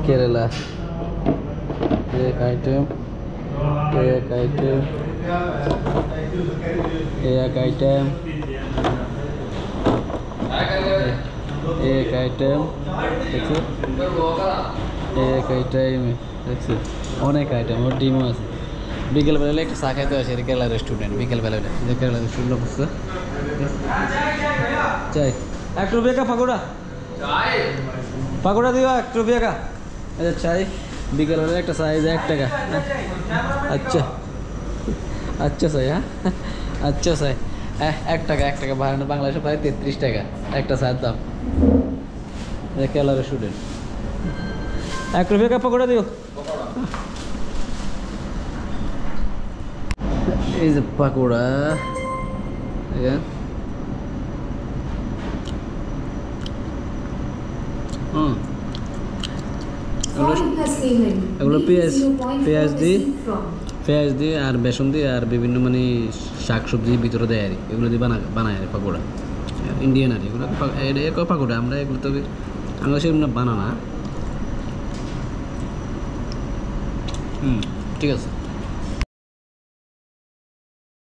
केरला एक आइटम एक आइटम एक आइटम एक आइटम एक आइटम দেখছো অনেক আইটেম ওর ডিমও আছে বিকেলবেলা একটু চা খাইতে আসে কেরালা রেস্টুরেন্ট বিকেলবেলা যে কেরালা রেস্টুরেন্ট বসছে চাই 1 रुपये का पकौड़ा चाय पकौड़ा दियो 1 रुपये का अच्छा चाय বিকেলবেলা একটা সাইজ 1 টাকা আচ্ছা আচ্ছা চাই হ্যাঁ আচ্ছা চাই 1 টাকা বাংলাদেশে প্রায় 33 টাকা একটা চায়ের দাম কেরালা রেস্টুরেন্ট 1 रुपये का पकौड़ा दियो এই যে পকোড়া এগুলো পেঁয়াজ দিয়ে আর বেসন দিয়ে আর বিভিন্ন মানে শাক সবজি ভিতরে দেয় আর এগুলো দিয়ে বানায় আর পকোড়া ইন্ডিয়ান আর এগুলো এরকম পকোড়া আমরা এগুলো তবে আমরা সেগুলো বানানা ঠিক আছে